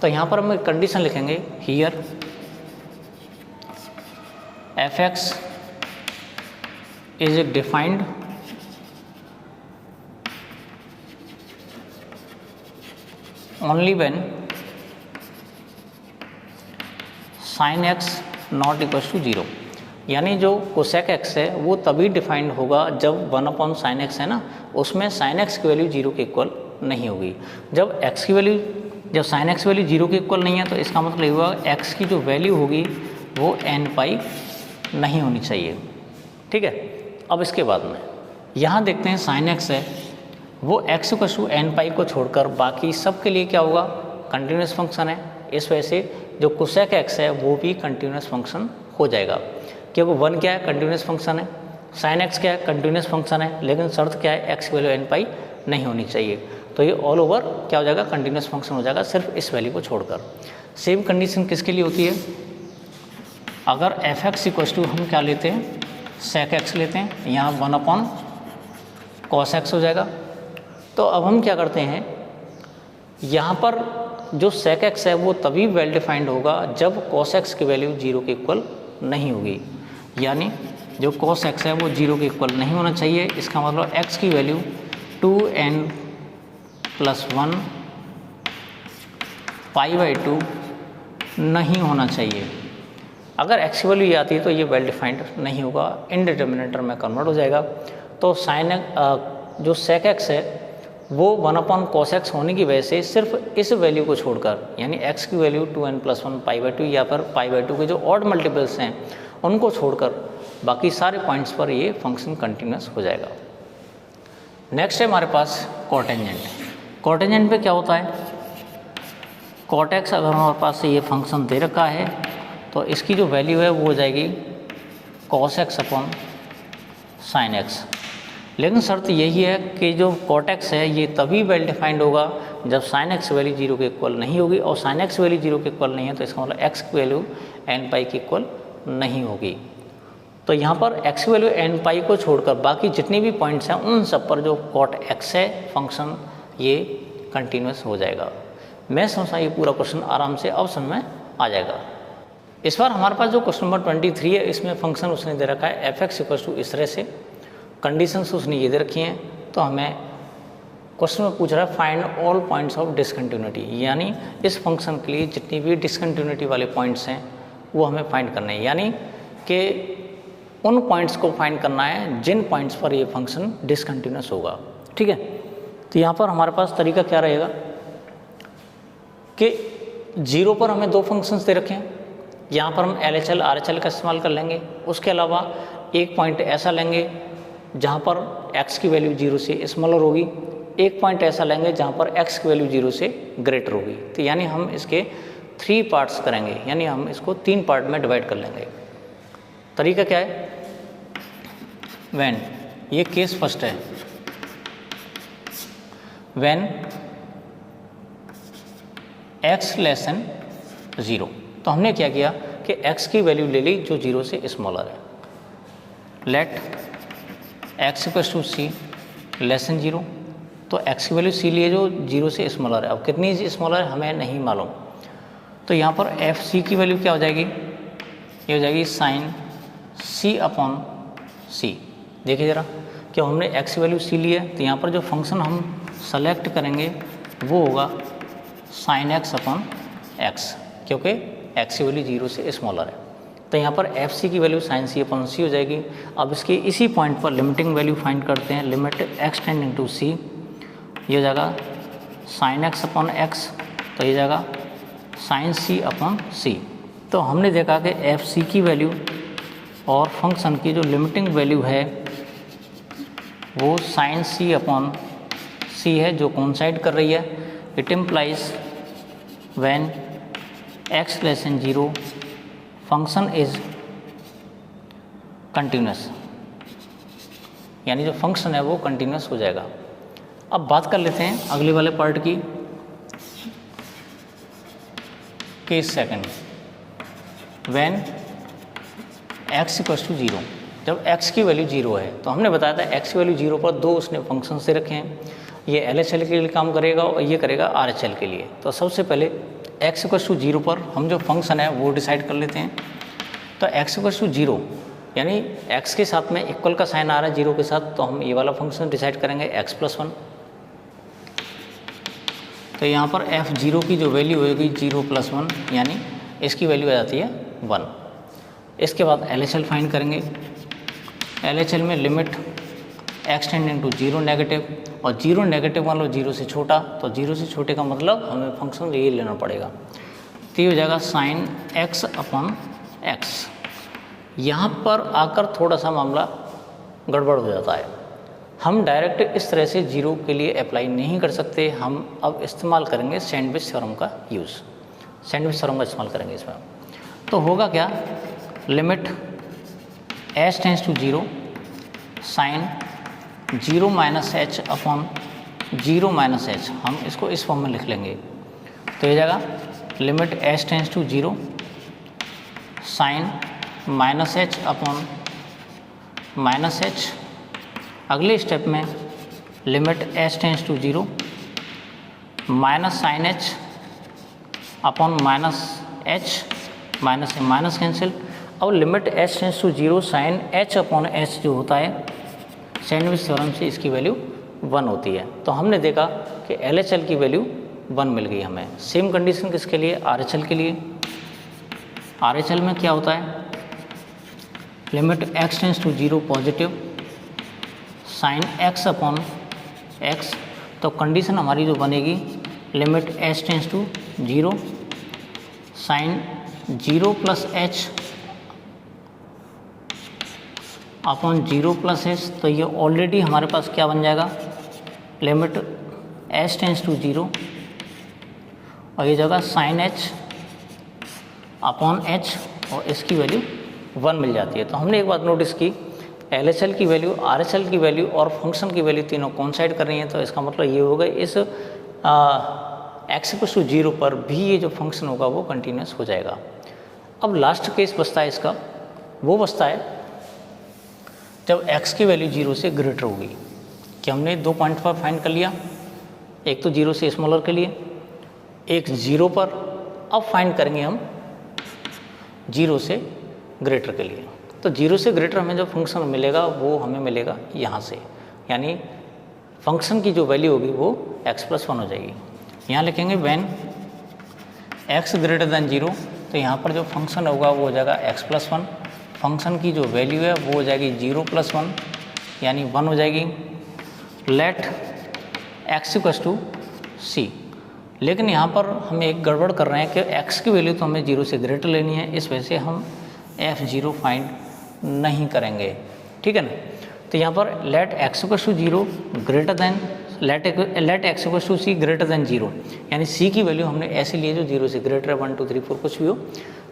तो यहाँ पर हम एक कंडीशन लिखेंगे, here F X is defined only when sine X not equals to 0, यानी जो कोसेक एक्स है वो तभी डिफाइंड होगा जब 1 अपॉन साइन एक्स है ना, उसमें साइन एक्स की वैल्यू 0 के इक्वल नहीं होगी। जब एक्स की वैल्यू, जब साइन एक्स की वैल्यू 0 के इक्वल नहीं है तो इसका मतलब ये हुआ एक्स की जो वैल्यू होगी वो n पाई नहीं होनी चाहिए, ठीक है। अब इसके बाद में यहाँ देखते हैं साइन एक्स है वो x इक्वल टू n पाई को छोड़कर बाकी सब के लिए क्या होगा, कंटिन्यूस फंक्शन है। इस वजह से जो कोसेक एक्स है वो भी कंटिन्यूस फंक्शन हो जाएगा, क्योंकि 1 क्या है, कंटिन्यूस फंक्शन है, साइन एक्स क्या है, कंटिन्यूस फंक्शन है, लेकिन शर्त क्या है, एक्स की वैल्यू n पाई नहीं होनी चाहिए। तो ये ऑल ओवर क्या हो जाएगा, कंटिन्यूस फंक्शन हो जाएगा, सिर्फ इस वैल्यू को छोड़कर। सेम कंडीशन किसके लिए होती है, अगर एफ एक्स इक्वल टू हम क्या लेते हैं, सेक एक्स लेते हैं, यहाँ 1 अपॉन कॉस एक्स हो जाएगा। तो अब हम क्या करते हैं, यहाँ पर जो सेक एक्स है वो तभी वेल डिफाइंड होगा जब कॉस एक्स की वैल्यू 0 के इक्वल नहीं होगी, यानी जो कॉस एक्स है वो 0 के इक्वल नहीं होना चाहिए। इसका मतलब एक्स की वैल्यू 2n + 1 π/2 नहीं होना चाहिए। अगर एक्स की वैल्यू ये आती है तो ये वेल डिफाइंड नहीं होगा, इनडिटर्मिनेट में कन्वर्ट हो जाएगा। तो साइन जो सेक एक्स है वो 1/cos x होने की वजह से सिर्फ इस वैल्यू को छोड़कर, यानी x की वैल्यू 2n+1 π/2 या फिर π/2 के जो ऑड मल्टीपल्स हैं उनको छोड़कर बाकी सारे पॉइंट्स पर ये फंक्शन कंटिन्यूस हो जाएगा। नेक्स्ट है हमारे पास कोटेंजेंट। कोटेंजेंट पे क्या होता है, cot x अगर हमारे पास ये फंक्शन दे रखा है तो इसकी जो वैल्यू है वो हो जाएगी cos x upon sin x। लेकिन शर्त यही है कि जो cot x है ये तभी वेल डिफाइंड होगा जब sin x वैल्यू 0 के इक्वल नहीं होगी, और sin x वैल्यू 0 के इक्वल नहीं है तो इसका मतलब x की वैल्यू n पाई के इक्वल नहीं होगी। तो यहाँ पर x की वैल्यू n पाई को छोड़कर बाकी जितनी भी पॉइंट्स हैं उन सब पर जो cot x है फंक्शन ये कंटिन्यूस हो जाएगा। मैं समझता ये पूरा क्वेश्चन आराम से अब समझ में आ जाएगा। इस बार हमारे पास जो क्वेश्चन नंबर 23 है इसमें फंक्शन उसने दे रखा है f(x) = इस तरह से, कंडीशंस उसने ये दे रखी हैं। तो हमें क्वेश्चन में पूछ रहा है find all points of discontinuity, यानी इस फंक्शन के लिए जितनी भी डिसकंटिन्यूटी वाले पॉइंट्स हैं वो हमें फाइंड करने हैं, यानी कि उन पॉइंट्स को फाइंड करना है जिन पॉइंट्स पर ये फंक्शन डिसकंटिन्यूस होगा। ठीक है, तो यहाँ पर हमारे पास तरीका क्या रहेगा कि 0 पर हमें दो फंक्शंस दे रखे हैं, यहाँ पर हम LHL RHL का इस्तेमाल कर लेंगे। उसके अलावा एक पॉइंट ऐसा लेंगे जहाँ पर x की वैल्यू 0 से स्मॉलर होगी, एक पॉइंट ऐसा लेंगे जहाँ पर x की वैल्यू 0 से ग्रेटर होगी। तो यानी हम इसके 3 पार्ट्स करेंगे, यानी हम इसको 3 पार्ट में डिवाइड कर लेंगे। तरीका क्या है, व्हेन, ये केस फर्स्ट है, व्हेन x < 0। तो हमने क्या किया कि x की वैल्यू ले ली जो 0 से स्मॉलर है। Let x = c < 0। तो x की वैल्यू c लिए जो 0 से स्मॉलर है। अब कितनी स्मॉलर है हमें नहीं मालूम, तो यहाँ पर fc की वैल्यू क्या हो जाएगी, ये हो जाएगी sin c/c। देखिए ज़रा, क्या हमने x की वैल्यू c ली है, तो यहाँ पर जो फंक्शन हम सेलेक्ट करेंगे वो होगा sin x/x, क्योंकि x की वैल्यू 0 से स्मॉलर है। तो यहाँ पर fc की वैल्यू sin c/c हो जाएगी। अब इसके इसी पॉइंट पर लिमिटिंग वैल्यू फाइंड करते हैं, limit x tending to c, ये हो जाएगा sin x/x, तो ये जाएगा sin c/c। तो हमने देखा कि fc की वैल्यू और फंक्शन की जो लिमिटिंग वैल्यू है वो sin c/c है, जो कोइंसाइड कर रही है। It implies when x < 0 function is continuous, यानी जो फंक्शन है वो कंटिन्यूस हो जाएगा। अब बात कर लेते हैं अगले वाले पार्ट की, केस सेकंड, व्हेन x = 0। जब x की वैल्यू 0 है तो हमने बताया था x की वैल्यू 0 पर दो उसने फंक्शन से रखे हैं, ये LHL के लिए काम करेगा और ये करेगा RHL के लिए। तो सबसे पहले x = 0 पर हम जो फंक्शन है वो डिसाइड कर लेते हैं। तो x = 0 यानी x के साथ में इक्वल का साइन आ रहा है 0 के साथ, तो हम ये वाला फंक्शन डिसाइड करेंगे x + 1। तो यहाँ पर f0 की जो वैल्यू होगी 0 + 1, यानी इसकी वैल्यू आ जाती है 1। इसके बाद LHL फाइंड करेंगे। LHL में limit x tending to 0 negative, और 0 नेगेटिव मान लो 0 से छोटा, तो 0 से छोटे का मतलब हमें फंक्शन ये लेना पड़ेगा। तो ये हो जाएगा sin x/x। यहाँ पर आकर थोड़ा सा मामला गड़बड़ हो जाता है, हम डायरेक्ट इस तरह से 0 के लिए अप्लाई नहीं कर सकते। हम अब इस्तेमाल करेंगे सैंडविच थ्योरम का यूज़, सैंडविच थ्योरम का इस्तेमाल करेंगे इसमें। तो होगा क्या, limit h tends to 0 sin 0 - h/0 - h, हम इसको इस फॉर्म में लिख लेंगे। तो ये जाएगा limit h tends to 0 sin -h/-h। अगले स्टेप में limit h tends to 0 -sin h/-h, minus से माइनस कैंसिल। अब limit h tends to 0 sin h/h जो होता है सैंडविच थ्योरम से इसकी वैल्यू 1 होती है। तो हमने देखा कि LHL की वैल्यू 1 मिल गई हमें। सेम कंडीशन किसके लिए, RHL के लिए। RHL में क्या होता है, limit x tends to 0 positive sine X upon X. तो कंडीशन हमारी जो बनेगी limit H tends to 0 sine 0 plus H upon 0 plus H. तो ये ऑलरेडी हमारे पास क्या बन जाएगा, लिमिट एच टेंस टू 0 और ये जगह साइन एच अपॉन एच और इसकी वैल्यू 1 मिल जाती है। तो हमने एक बात नोटिस की, LHL की वैल्यू, RHL की वैल्यू और फंक्शन की वैल्यू तीनों कोइंसाइड कर रही हैं। तो इसका मतलब ये होगा इस x इक्वल टू 0 पर भी ये जो फंक्शन होगा वो कंटिन्यूस हो जाएगा। अब लास्ट केस बचता है इसका, वो बचता है जब x की वैल्यू 0 से ग्रेटर होगी। कि हमने 2 पॉइंट पर फाइंड कर लिया, एक तो 0 से स्मॉलर के लिए, एक 0 पर। अब फाइंड करेंगे हम 0 से ग्रेटर के लिए। तो 0 से ग्रेटर हमें जो फंक्शन मिलेगा वो हमें मिलेगा यहाँ से, यानी फंक्शन की जो वैल्यू होगी वो x+1 हो जाएगी। यहाँ लिखेंगे व्हेन x ग्रेटर देन 0, तो यहाँ पर जो फंक्शन होगा वो हो जाएगा x+1। फंक्शन की जो वैल्यू है वो हो जाएगी 0+1 यानी 1 हो जाएगी। Let x equal to c। लेकिन यहाँ पर हम एक गड़बड़ कर रहे हैं कि x की वैल्यू तो हमें 0 से ग्रेटर लेनी है, इस वजह से हम f0 फाइंड नहीं करेंगे, ठीक है ना। तो यहाँ पर let x equal to 0 greater than let x equal to c greater than 0, यानी c की वैल्यू हमने ऐसे लिए जो 0 से ग्रेटर है, 1 2 3 4 कुछ भी हो,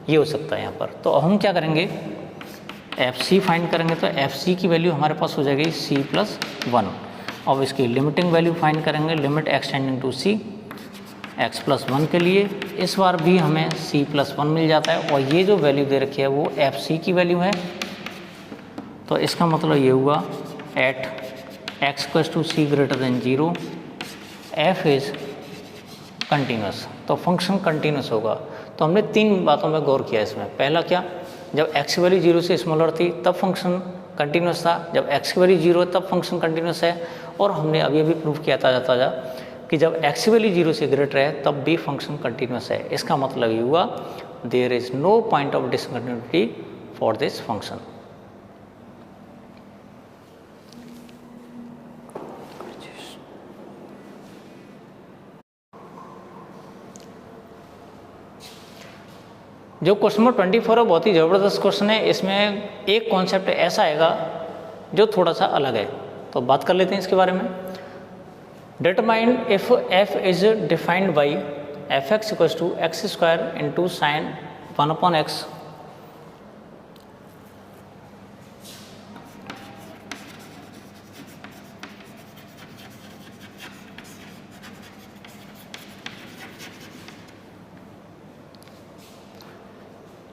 ये हो सकता है यहाँ पर। तो हम क्या करेंगे, fc फाइंड करेंगे। तो fc की वैल्यू हमारे पास हो जाएगी c+1। अब इसकी लिमिटिंग वैल्यू फाइंड करेंगे, limit x tending to c x+1 के लिए। इस बार भी हमें c+1 मिल जाता है और ये जो वैल्यू दे रखी है वो fc की वैल्यू है। तो इसका मतलब ये हुआ at x equal to c greater than 0 f is continuous. तो फंक्शन कंटिन्यूस होगा। तो हमने 3 बातों में गौर किया इसमें। पहला क्या, जब x की वैल्यू 0 से स्मॉलर थी तब फंक्शन कंटिन्यूस था, जब x की वैल्यू 0 है तब फंक्शन कंटिन्यूस है। और हमने अभी अभी प्रूव किया ताज़ा कि जब x की वैल्यू 0 से ग्रेटर है तब भी फंक्शन कंटिन्यूस है। इसका मतलब ये हुआ there is no point of discontinuity for this function. जो क्वेश्चन नंबर 24 है बहुत ही ज़बरदस्त क्वेश्चन है। इसमें एक कॉन्सेप्ट ऐसा आएगा जो थोड़ा सा अलग है, तो बात कर लेते हैं इसके बारे में। Determine if f is defined by fx equals to x square into sine 1/x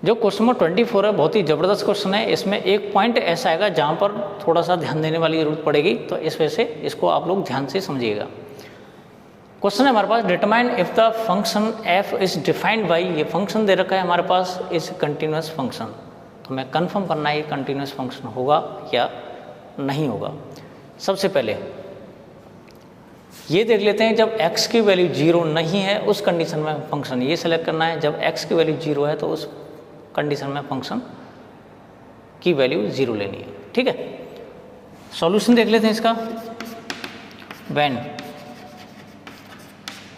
जो क्वेश्चन नंबर 24 है बहुत ही ज़बरदस्त क्वेश्चन है। इसमें एक पॉइंट ऐसा आएगा जहाँ पर थोड़ा सा ध्यान देने वाली ज़रूरत पड़ेगी, तो इस वजह से इसको आप लोग ध्यान से समझिएगा। क्वेश्चन है हमारे पास, determine if the function f is defined by, ये फंक्शन दे रखा है हमारे पास, इज कंटिन्यूस फंक्शन। तो हमें कन्फर्म करना है ये कंटिन्यूस फंक्शन होगा या नहीं होगा। सबसे पहले ये देख लेते हैं, जब x की वैल्यू 0 नहीं है उस कंडीशन में फंक्शन ये सेलेक्ट करना है, जब x की वैल्यू 0 है तो उस कंडीशन में फंक्शन की वैल्यू 0 लेनी है, ठीक है। सॉल्यूशन देख लेते हैं इसका। When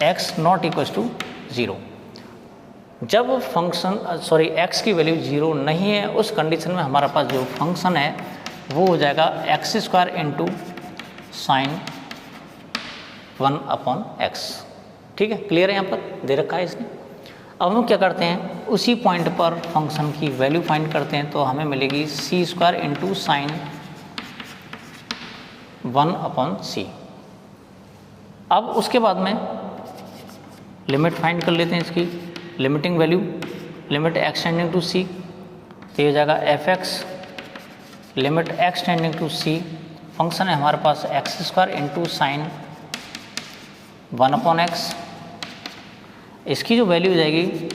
x not equals to 0, जब फंक्शन x की वैल्यू 0 नहीं है उस कंडीशन में हमारा पास जो फंक्शन है वो हो जाएगा x² इंटू साइन 1/x, ठीक है। क्लियर है, यहाँ पर दे रखा है इसने। अब हम क्या करते हैं, उसी पॉइंट पर फंक्शन की वैल्यू फाइंड करते हैं। तो हमें मिलेगी c² इंटू साइन 1/c। अब उसके बाद में लिमिट फाइंड कर लेते हैं इसकी, limiting value, limit x tending to c, तो ये हो जाएगा f(x), limit x tending to c, function है हमारे पास x² इंटू साइन 1/x। इसकी जो वैल्यू हो जाएगी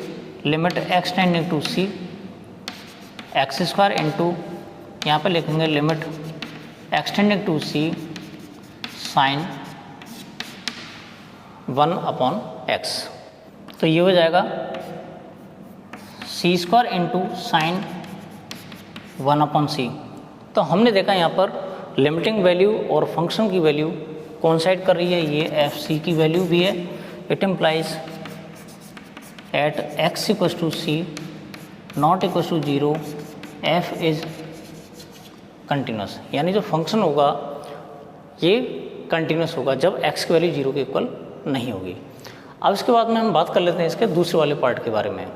limit x tending to c, x² into यहाँ पर लिखेंगे limit x tending to c sine 1/x। तो ये हो जाएगा c² इंटू साइन 1/c। तो हमने देखा यहाँ पर लिमिटिंग वैल्यू और फंक्शन की वैल्यू कोइंसाइड कर रही है, ये एफ सी की वैल्यू भी है। It implies at x equal to C not equal to 0 F is continuous, यानी जो फंक्शन होगा ये कंटिन्यूस होगा जब x की वैल्यू 0 के इक्वल नहीं होगी। अब इसके बाद में हम बात कर लेते हैं इसके दूसरे वाले पार्ट के बारे में।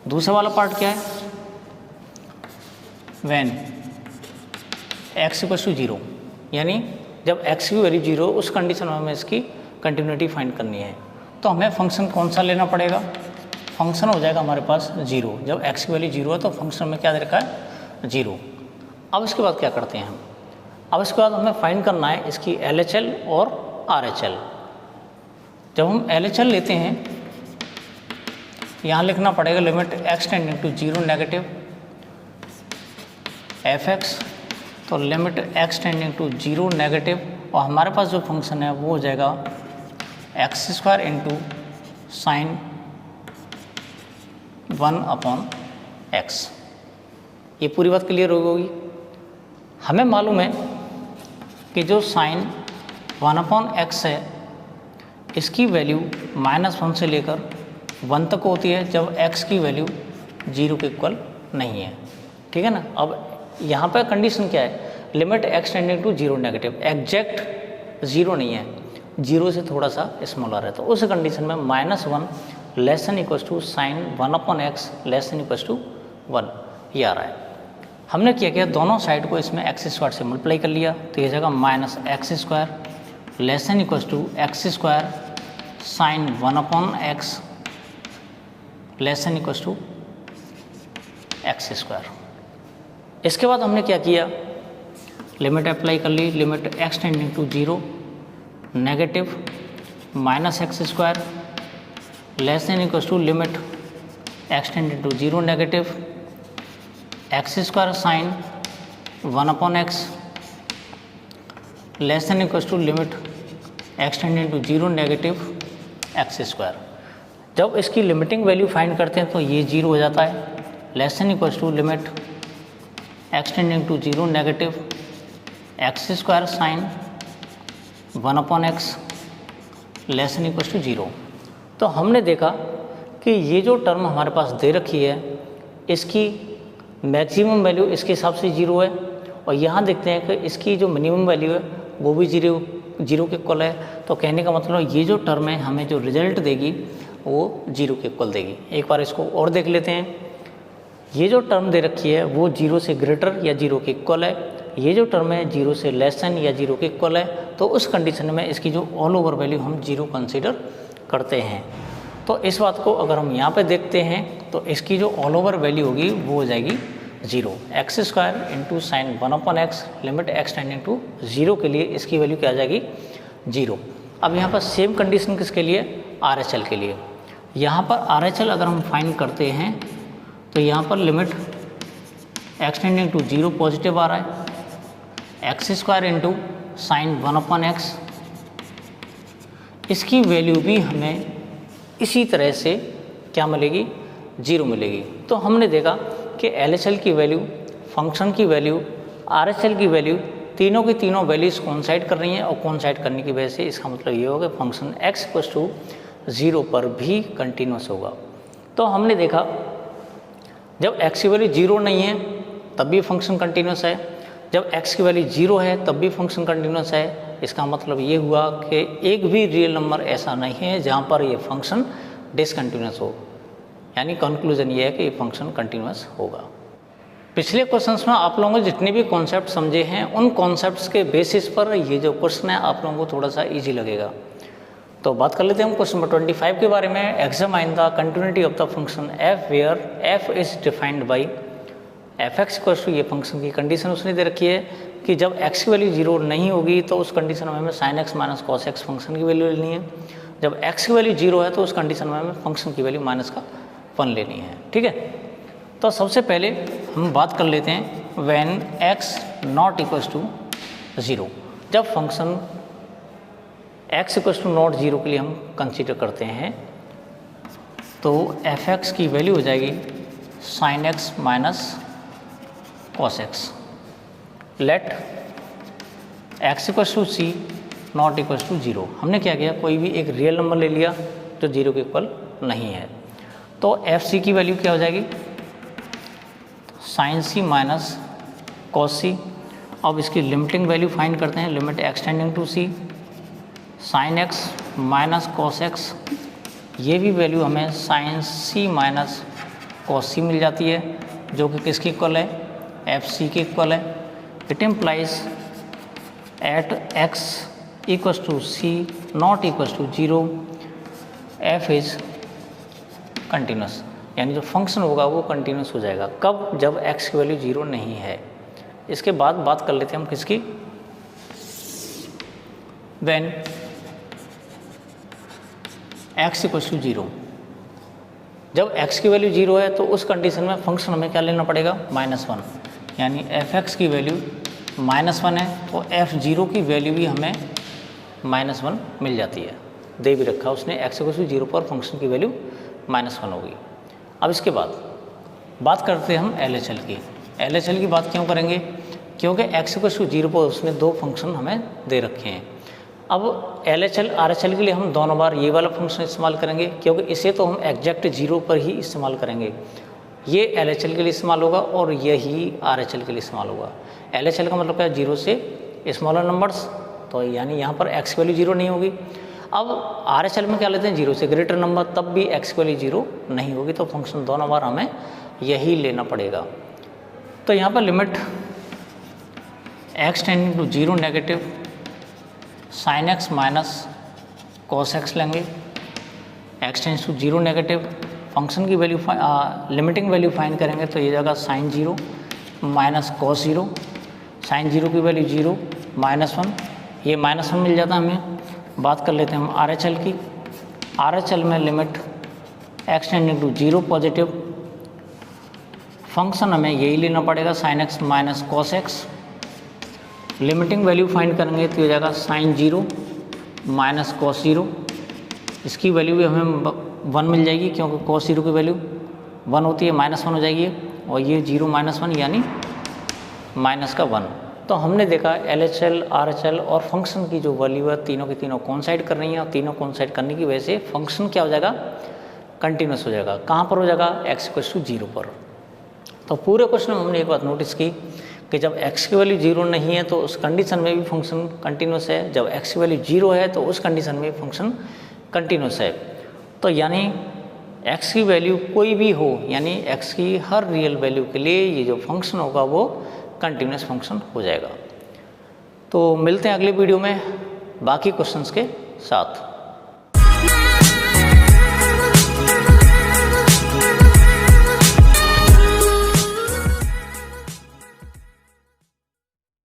दूसरा वाला पार्ट क्या है? व्हेन x इक्वल टू 0, यानी जब x की वैल्यू 0 उस कंडीशन में हमें इसकी कंटिन्यूटी फाइंड करनी है। तो हमें फंक्शन कौन सा लेना पड़ेगा? फंक्शन हो जाएगा हमारे पास 0। जब x की वैल्यू 0 है तो फंक्शन में क्या दे रखा है? 0। अब इसके बाद क्या करते हैं हम? अब इसके बाद हमें फाइंड करना है इसकी LHL और RHL। जब हम LHL लेते हैं, यहाँ लिखना पड़ेगा limit x tending to 0 negative fx, तो limit x tending to 0 negative, और हमारे पास जो फंक्शन है वो हो जाएगा x² इंटू साइन 1/x। ये पूरी बात क्लियर हो गई। हमें मालूम है कि जो साइन 1/x है इसकी वैल्यू -1 से लेकर 1 तक होती है जब x की वैल्यू 0 के इक्वल नहीं है, ठीक है ना। अब यहाँ पर कंडीशन क्या है? Limit x tending to 0 negative, exact 0 नहीं है, 0 से थोड़ा सा स्मॉलर है, तो उस कंडीशन में -1 less than equal to sine 1/x less than equal to 1 ये आ रहा है। हमने क्या किया, दोनों साइड को इसमें x² से मल्टीप्लाई कर लिया, तो ये जगह -x² less than equal to x² sine 1/x less than equal to x²। इसके बाद हमने क्या किया, लिमिट अप्लाई कर ली, limit x tending to 0 negative -x² less than equal to limit x tending to 0 negative x² sine 1/x less than equal to limit x tending to 0 negative x²। जब इसकी लिमिटिंग वैल्यू फाइंड करते हैं तो ये 0 हो जाता है, less than equal to limit x tending to 0 negative x² sine 1/x less than equal to 0। तो हमने देखा कि ये जो टर्म हमारे पास दे रखी है इसकी मैक्सिमम वैल्यू इसके हिसाब से 0 है, और यहाँ देखते हैं कि इसकी जो मिनिमम वैल्यू है वो भी 0 के इक्वल है। तो कहने का मतलब ये जो टर्म है हमें जो रिजल्ट देगी वो 0 के इक्वल देगी। एक बार इसको और देख लेते हैं। ये जो टर्म दे रखी है वो 0 से ग्रेटर या 0 के इक्वल है, ये जो टर्म है 0 से लेस देन या 0 के इक्वल है, तो उस कंडीशन में इसकी जो ऑल ओवर वैल्यू हम 0 कंसीडर करते हैं। तो इस बात को अगर हम यहाँ पे देखते हैं तो इसकी जो ऑल ओवर वैल्यू होगी वो हो जाएगी 0, x² into sine 1/x limit x tending to 0 के लिए इसकी वैल्यू क्या आ जाएगी 0। अब यहाँ पर सेम कंडीशन किसके लिए? RHL के लिए। यहाँ पर RHL अगर हम फाइंड करते हैं तो यहाँ पर limit x tending to 0 positive आ रहा है, x² इंटू साइन 1/x, इसकी वैल्यू भी हमें इसी तरह से क्या मिलेगी? 0 मिलेगी। तो हमने देखा कि LHL की वैल्यू, फंक्शन की वैल्यू, RHL की वैल्यू, तीनों की तीनों वैल्यूज कोइंसाइड कर रही हैं, और कोइंसाइड करने की वजह से इसका मतलब ये होगा फंक्शन x इक्वल टू 0 पर भी कंटिन्यूस होगा। तो हमने देखा जब x की वैल्यू 0 नहीं है तब भी फंक्शन कंटिन्यूस है, जब x की वैल्यू 0 है तब भी फंक्शन कंटिन्यूस है। इसका मतलब ये हुआ कि एक भी रियल नंबर ऐसा नहीं है जहाँ पर ये फंक्शन डिसकंटिन्यूस हो, यानी कंक्लूजन ये है कि ये फंक्शन कंटिन्यूस होगा। पिछले क्वेश्चंस में आप लोगों ने जितने भी कॉन्सेप्ट समझे हैं उन कॉन्सेप्ट्स के बेसिस पर ये जो क्वेश्चन है आप लोगों को थोड़ा सा ईजी लगेगा। तो बात कर लेते हैं हम क्वेश्चन नंबर 25 के बारे में। Examine the continuity of the function f where f is defined by fx equal to, ये फंक्शन की कंडीशन उसने दे रखी है कि जब x की वैल्यू 0 नहीं होगी तो उस कंडीशन में हमें sin x minus cos x function की वैल्यू लेनी है। जब x की वैल्यू 0 है तो उस कंडीशन में हमें फंक्शन की वैल्यू -1 लेनी है, ठीक है। तो सबसे पहले हम बात कर लेते हैं व्हेन x नॉट इक्वल टू 0, जब function x equal to not 0 के लिए हम कंसीडर करते हैं तो fx की वैल्यू हो जाएगी sin x minus cos x। Let x equals to C not equals to zero. हमने क्या किया, कोई भी एक रियल नंबर ले लिया जो जीरो के इक्वल नहीं है, तो एफ सी की वैल्यू क्या हो जाएगी, sine C minus cos C. अब इसकी लिमिटिंग वैल्यू फाइंड करते हैं, limit extending to C sine x minus cos X, ये भी वैल्यू हमें sine C minus cos C मिल जाती है, जो कि किसकी इक्वल है, एफ सी के इक्वल है। It implies at x equals to C not equals to zero F is continuous, यानी जो फंक्शन होगा वो कंटिन्यूस हो जाएगा। कब, जब एक्स की वैल्यू जीरो नहीं है। इसके बाद बात कर लेते हैं हम किसकी, when X equals to zero. जब x की वैल्यू जीरो है तो उस कंडीशन में फंक्शन हमें क्या लेना पड़ेगा, -1, यानी एफ एक्स की वैल्यू -1 है तो एफ जीरो की वैल्यू भी हमें -1 मिल जाती है। दे भी रखा उसने x इक्वल्स टू जीरो पर फंक्शन की वैल्यू -1 होगी। अब इसके बाद बात करते हैं हम LHL की। LHL की बात क्यों करेंगे, क्योंकि x इक्वल्स टू जीरो पर उसने दो फंक्शन हमें दे रखे हैं। अब LHL RHL के लिए हम दोनों बार ये वाला फंक्शन इस्तेमाल करेंगे, क्योंकि इसे तो हम एग्जैक्ट जीरो पर ही इस्तेमाल करेंगे। ये LHL के लिए इस्तेमाल होगा और यही RHL के लिए इस्तेमाल होगा। LHL का मतलब क्या है, जीरो से स्मॉलर नंबर्स, तो यानी यहाँ पर x की वैल्यू जीरो नहीं होगी। अब RHL में क्या लेते हैं, जीरो से ग्रेटर नंबर, तब भी x की वैल्यू जीरो नहीं होगी, तो फंक्शन दोनों बार हमें यही लेना पड़ेगा। तो यहाँ पर limit x tending to zero negative sine x minus cos x लेंगे, x tends to zero negative, function की वैल्यू लिमिटिंग वैल्यू फाइंड करेंगे तो ये जाएगा sine zero minus cos zero, sine zero की वैल्यू जीरो -1, ये -1 मिल जाता है हमें। बात कर लेते हैं हम RHL की। RHL में limit x tending to zero positive, function हमें यही लेना पड़ेगा sine x minus cos X, limiting value find करेंगे तो ये जाएगा sine zero minus cos zero, इसकी वैल्यू भी हमें 1 मिल जाएगी, क्योंकि कॉस जीरो की वैल्यू 1 होती है, -1 हो जाएगी, और ये 0 -1 यानी -1। तो हमने देखा LHL RHL और फंक्शन की जो वैल्यू है तीनों की तीनों कोइंसाइड कर रही हैं, और तीनों कोइंसाइड करने की वजह से फंक्शन क्या हो जाएगा, कंटिन्यूस हो जाएगा। कहाँ पर हो जाएगा, x इक्वल्स टू जीरो पर। तो पूरे क्वेश्चन में हमने एक बात नोटिस की कि जब x की वैल्यू जीरो नहीं है तो उस कंडीशन में भी फंक्शन कंटिन्यूस है, जब x की वैल्यू जीरो है तो उस कंडीशन में फंक्शन कंटिन्यूस है। तो यानी x की वैल्यू कोई भी हो, यानी x की हर रियल वैल्यू के लिए ये जो फंक्शन होगा वो कंटिन्यूस फंक्शन हो जाएगा। तो मिलते हैं अगले वीडियो में बाकी क्वेश्चंस के साथ।